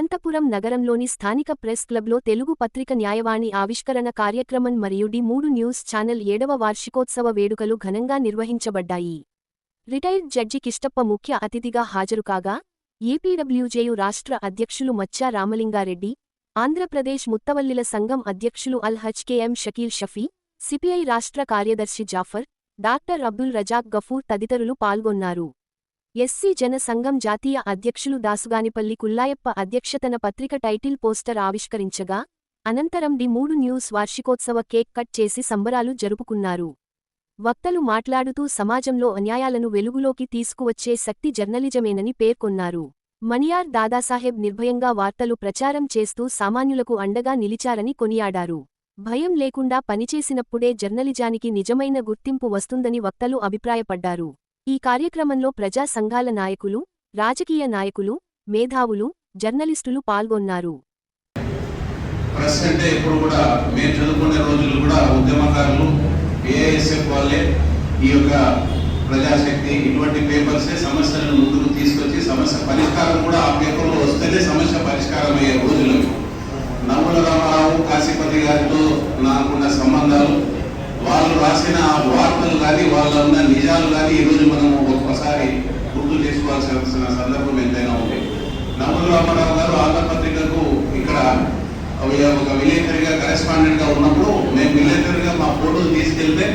అనంతపురం నగరంలోని స్థానిక ప్రెస్ క్లబ్లో తెలుగు పత్రిక న్యాయవాణి ఆవిష్కరణ కార్యక్రమం మరియు డి3 న్యూస్ ఛానల్ 7వ వార్షికోత్సవ వేడుకలు ఘనంగా నిర్వహించబడ్డాయి. రిటైర్డ్ జడ్జి కిష్టప్ప ముఖ్య అతిథిగా హాజరుకాగా, ఏపీడబ్ల్యూజేయు రాష్ట్ర అధ్యక్షులు మచ్చా రామలింగారెడ్డి, ఆంధ్రప్రదేశ్ ముత్తవల్లిల సంఘం అధ్యక్షులు అల్-హజ్ కెఎం షకీల్ షఫీ, సిపిఐ రాష్ట్ర కార్యదర్శి జాఫర్, డాక్టర్ అబ్దుల్ రజాక్ గఫూర్ తదితరులు పాల్గొన్నారు. ఎస్సీ జన సంఘం జాతీయ అధ్యక్షులు దాసుగానిపల్లి కుల్లాయప్ప అధ్యక్షతన పత్రిక టైటిల్ పోస్టర్ ఆవిష్కరించగా, అనంతరం డి3 న్యూస్ వార్షికోత్సవ కేక్ కట్ చేసి సంబరాలు జరుపుకున్నారు. వక్తలు మాట్లాడుతూ సమాజంలో అన్యాయాలను వెలుగులోకి తీసుకువచ్చే శక్తి జర్నలిజమేనని పేర్కొన్నారు. మణియార్ దాదాసాహెబ్ నిర్భయంగా వార్తలు ప్రచారం చేస్తూ సామాన్యులకు అండగా నిలిచారని కొనియాడారు. భయం లేకుండా పనిచేసినప్పుడే జర్నలిజానికి నిజమైన గుర్తింపు వస్తుందని వక్తలు అభిప్రాయపడ్డారు. ఈ కార్యక్రమంలో ప్రజా సంఘాల నాయకులు, రాజకీయ నాయకులు, మేధావులు, జర్నలిస్టులు పాల్గొన్నారు. ప్రెస్ అంటే ఇప్పుడు కూడా మేము చదువుకునే రోజులు కూడా ఉద్యమకారులు ఏఐఎస్ఎఫ్ వాళ్ళే ఈ యొక్క ప్రజాశక్తి ఇటువంటి పేపర్సే సమస్యలను ముందుకు తీసుకొచ్చి సమస్య పరిష్కారం కూడా ఆ పేపర్లో వస్తేనే సమస్య పరిష్కారం అయ్యే రోజులు. నవ్వుల రామారావు కాశీపతి గారితో నాకున్న సంబంధాలు, వాళ్ళు రాసిన వార్తలు కానీ వాళ్ళ ఉన్న నిజాలు కానీ ఈరోజు మనం ఒక్కసారి గుర్తు చేసుకోవాల్సిన సందర్భం ఎంతైనా ఉంది. నవ్వుల రామారావు గారు ఆంధ్రపత్రికకు ఇక్కడ ఒక విలేకరిగా కరెస్పాండెంట్గా ఉన్నప్పుడు మేము విలేకరిగా మా ఫోటోలు తీసుకెళ్తే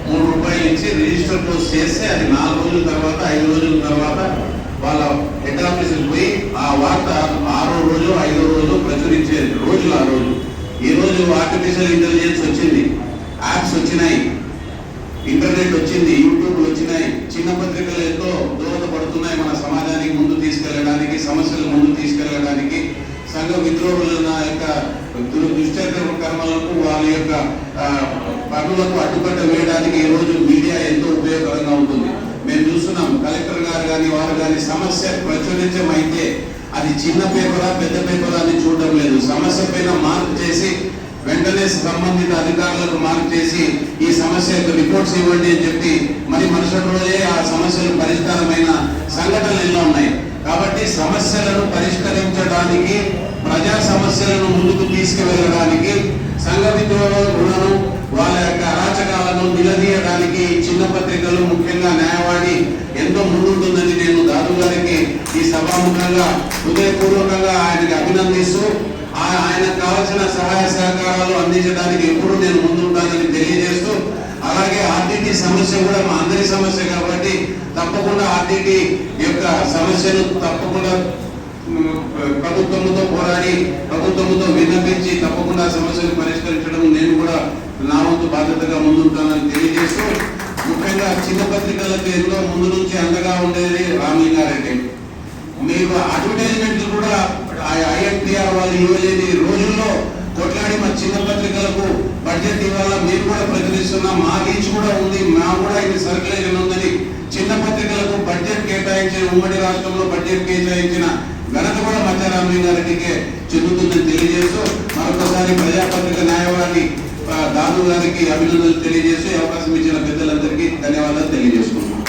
₹3 ఇచ్చి రిజిస్టర్ క్లోజ్ చేస్తే అది 4 రోజుల తర్వాత 5 రోజుల తర్వాత వాళ్ళ హెడ్ ఆఫీసుకు పోయి ఆ వార్త 6వ రోజు 5వ రోజు ప్రచురించే రోజులు. ఆ రోజు ఈ రోజు ఆర్టిఫిషియల్ ఇంటెలిజెన్స్ వచ్చింది, యాప్స్ వచ్చినాయి, ఇంటర్నెట్ వచ్చింది, యూట్యూబ్ వచ్చినాయి. చిన్న పత్రికలు ఎంతో దోహదపడుతున్నాయి మన సమాజానికి ముందు తీసుకెళ్లడానికి, సమస్యలు ముందు తీసుకెళ్లడానికి, సంఘ విద్రోహుల యొక్క దుష్కర్మలకు వాళ్ళ యొక్క పనులకు అడ్డుకట్ట వేయడానికి ఈ రోజు మీడియా ఎంతో ఉపయోగకరంగా ఉంటుంది. మేము చూస్తున్నాం కలెక్టర్ గారు కానీ వారు కానీ సమస్య ప్రచురించమైతే అది చిన్న పేపరా పెద్ద పేపరా అని చూడడం లేదు. సమస్య పైన మార్క్ చేసి వెంటనే సంబంధిత అధికారులకు మార్క్ చేసి ఈ సమస్య యొక్క రిపోర్ట్స్ ఇవ్వండి అని చెప్పి మరి మరుసటి రోజే ఆ సమస్యలు పరిష్కారమైన సంఘటనలు ఎన్నో ఉన్నాయి. కాబట్టి సమస్యలను పరిష్కరించడానికి, ప్రజా సమస్యలను ముందుకు తీసుకువెళ్ళడానికి, సంఘ విద్రోహులను వాళ్ళ యొక్క అరాచకాలను నిలదీయడానికి చిన్న పత్రికలు ముఖ్యంగా న్యాయవాణి ఎంతో ముందుంటుందని నేను దాదు గారికి ఈ సభాముఖంగా హృదయపూర్వకంగా ఆయనకి అభినందిస్తూ ఆయనకు కావాల్సిన సహాయ సహకారాలు అందించడానికి ఎప్పుడు నేను ముందుంటానని తెలియజేస్తూ, అలాగే ఆర్టీటీ సమస్య కూడా మా అందరి సమస్య కాబట్టి తప్పకుండా ఆర్టీటీ యొక్క సమస్యను తప్పకుండా ప్రభుత్వంతో పోరాడి ప్రభుత్వంతో విన్నపించి తప్పకుండా సమస్యను పరిష్కరించడం నేను కూడా నా వంతు బాధ్యతగా ముందుంటానని తెలియజేస్తూ, ముఖ్యంగా చిన్న పత్రికలకు ఎంతో ముందు నుంచి అండగా ఉండేది రామలింగారెడ్డి. మీకు అడ్వర్టైజ్మెంట్లు కూడా ఐఎన్టీఆర్ వాళ్ళు ఇవ్వలేని రోజుల్లో కొట్లాడి మా చిన్న పత్రికలకు బడ్జెట్ ఇవ్వాలా, మీరు కూడా ప్రచురిస్తున్నాం, మా రీచ్ కూడా ఉంది, మా కూడా ఇది సర్క్యులేషన్ ఉందని చిన్న పత్రికలకు బడ్జెట్ కేటాయించిన, ఉమ్మడి రాష్ట్రంలో బడ్జెట్ కేటాయించిన ఘనత కూడా మచ్చా రామలింగారెడ్డికే చెందుతుందని తెలియజేస్తూ, మరొకసారి ప్రజాపత్రిక న్యాయవాది దాదు గారికి అభినందనలు తెలియజేస్తూ అవకాశం ఇచ్చిన పెద్దలందరికీ ధన్యవాదాలు తెలియజేసుకుంటున్నాను.